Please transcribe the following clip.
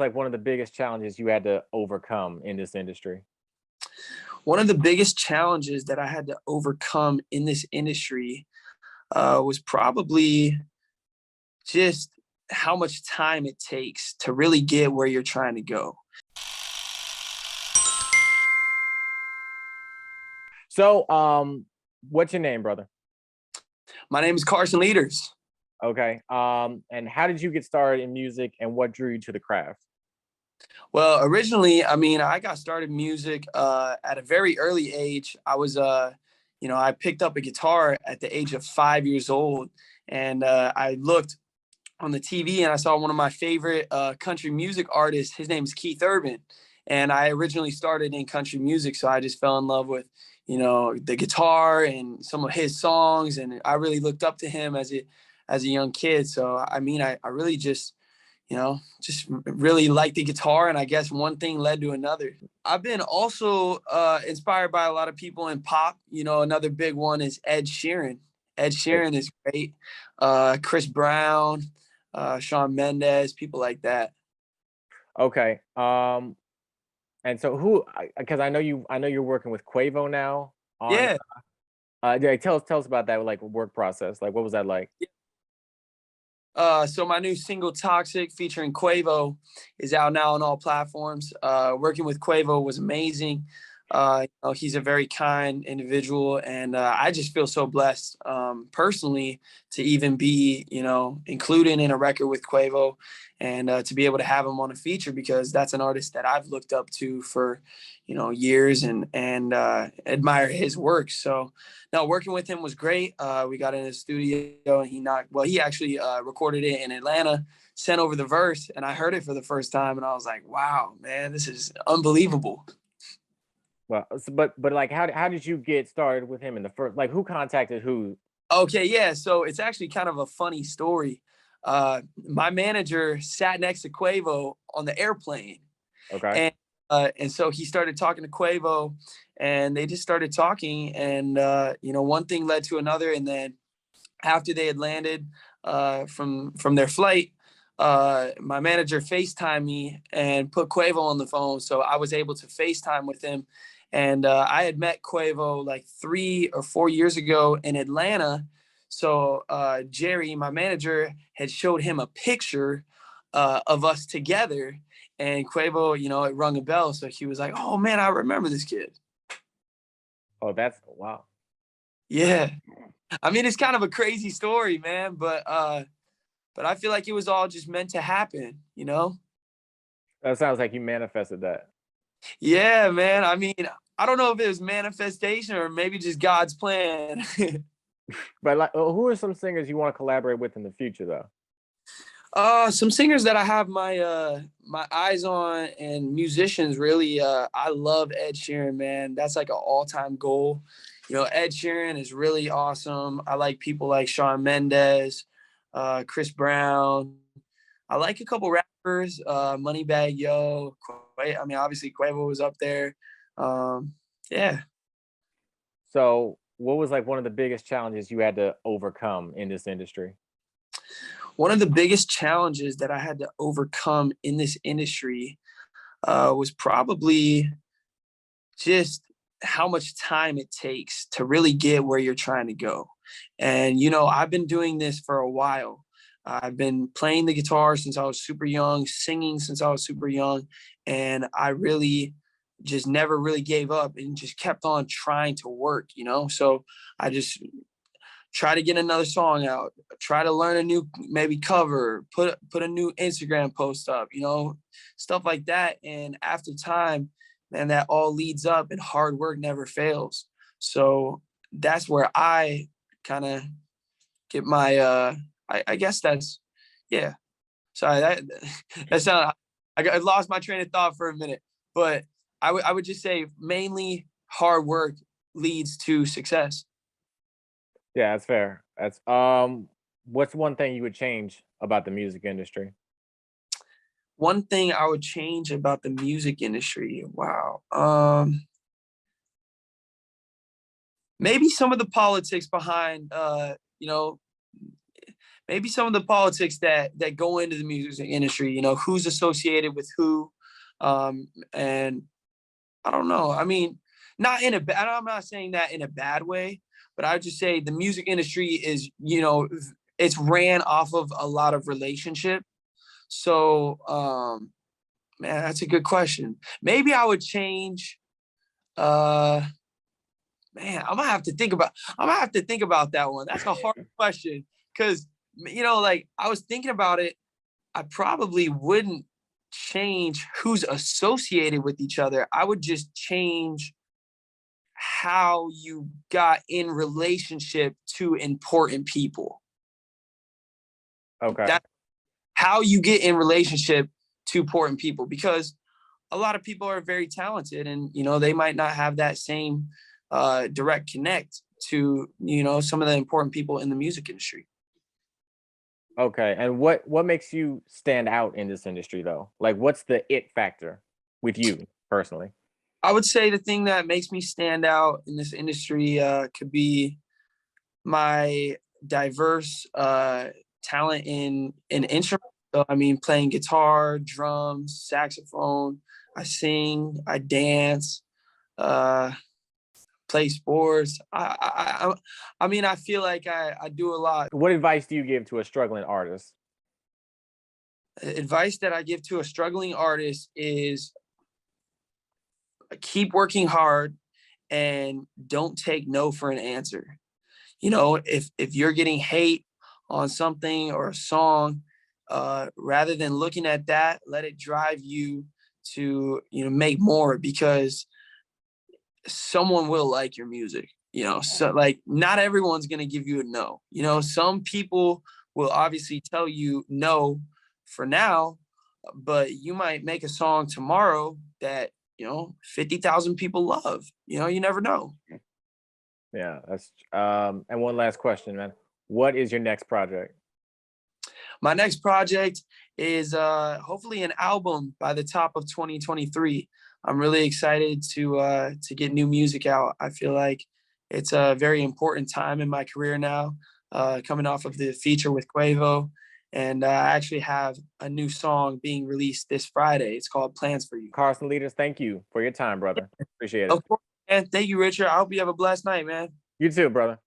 like one of the biggest challenges you had to overcome in this industry? One of the biggest challenges that I had to overcome in this industry was probably just how much time it takes to really get where you're trying to go. So, what's your name, brother? My name is Carson Lueders. Okay. And how did you get started in music, and what drew you to the craft? Well, originally, I got started in music at a very early age. I picked up a guitar at the age of 5 years old, and I looked on the TV and I saw one of my favorite country music artists. His name is Keith Urban, and I originally started in country music, so I just fell in love with the guitar and some of his songs, and I really looked up to him as a young kid. So I really just really liked the guitar, and I guess one thing led to another. I've been also inspired by a lot of people in pop. Another big one is Ed Sheeran. Ed Sheeran is great. Chris Brown, Shawn Mendes, people like that. Okay. And so because I know you're working with Quavo now on, Yeah. yeah, tell us about that, like, work process. Like, what was that like? So my new single "Toxic" featuring Quavo is out now on all platforms. Working with Quavo was amazing. He's a very kind individual, and I just feel so blessed personally to even be, included in a record with Quavo, and to be able to have him on a feature, because that's an artist that I've looked up to for, years, and admire his work. So, no, working with him was great. We got in the studio, and he actually recorded it in Atlanta, sent over the verse, and I heard it for the first time, and I was like, wow, man, this is unbelievable. Well, but like, how did you get started with him in the first? Like, who contacted who? Okay, yeah. So it's actually kind of a funny story. My manager sat next to Quavo on the airplane, Okay. and so he started talking to Quavo, and they just started talking, and one thing led to another, and then after they had landed from their flight, my manager FaceTimed me and put Quavo on the phone, so I was able to FaceTime with him. And I had met Quavo like 3 or 4 years ago in Atlanta. So Jerry, my manager, had showed him a picture of us together, and Quavo, it rung a bell. So he was like, "Oh man, I remember this kid." Oh, that's wow. Yeah, it's kind of a crazy story, man, but I feel like it was all just meant to happen. That sounds like you manifested that. Yeah, man. I don't know if it was manifestation or maybe just God's plan. But like, who are some singers you want to collaborate with in the future, though? Some singers that I have my eyes on, and musicians really. I love Ed Sheeran, man. That's like an all-time goal. Ed Sheeran is really awesome. I like people like Shawn Mendes, Chris Brown. I like a couple rappers, Moneybagg Yo. Obviously Quavo was up there. Yeah. So, what was like one of the biggest challenges you had to overcome in this industry? One of the biggest challenges that I had to overcome in this industry was probably just how much time it takes to really get where you're trying to go. And, I've been doing this for a while. I've been playing the guitar since I was super young, singing since I was super young, and I really just never really gave up and just kept on trying to work. So I just try to get another song out, try to learn a new maybe cover, put a new Instagram post up, stuff like that. And after time, man, that all leads up, and hard work never fails. So that's where I kind of get my I guess that's, yeah. Sorry, that sound I lost my train of thought for a minute. But I would just say mainly hard work leads to success. Yeah, that's fair. That's what's one thing you would change about the music industry? One thing I would change about the music industry, wow. Maybe some of the politics behind, maybe some of the politics that go into the music industry, you know, who's associated with who. And I don't know. I mean, not in a bad, I'm not saying that in a bad way, but I would just say the music industry is, you know, it's ran off of a lot of relationship. So, man, that's a good question. Maybe I would change, uh, man, I'm gonna have to think about that one. That's a hard question because, you know, like I was thinking about it. I probably wouldn't change who's associated with each other. I would just change how you got in relationship to important people. Okay. That's how you get in relationship to important people, because a lot of people are very talented and, you know, they might not have that same direct connect to, you know, some of the important people in the music industry. Okay. And what makes you stand out in this industry though? Like what's the it factor with you personally? I would say the thing that makes me stand out in this industry could be my diverse talent in instruments. So, I mean, playing guitar, drums, saxophone. I sing, I dance, uh, play sports. I mean, I feel like I do a lot. What advice do you give to a struggling artist? Advice that I give to a struggling artist is keep working hard and don't take no for an answer. You know, if you're getting hate on something or a song, rather than looking at that, let it drive you to, you know, make more, because someone will like your music. You know, so like not everyone's gonna give you a no. You know, some people will obviously tell you no for now, but you might make a song tomorrow that, you know, 50,000 people love. You know, you never know. Yeah, that's and one last question, man. What is your next project? My next project is hopefully an album by the top of 2023. I'm really excited to get new music out. I feel like it's a very important time in my career now, coming off of the feature with Quavo. And I actually have a new song being released this Friday. It's called Plans for You. Carson Lueders, thank you for your time, brother. Appreciate it. Of course, man. Thank you, Richard. I hope you have a blessed night, man. You too, brother.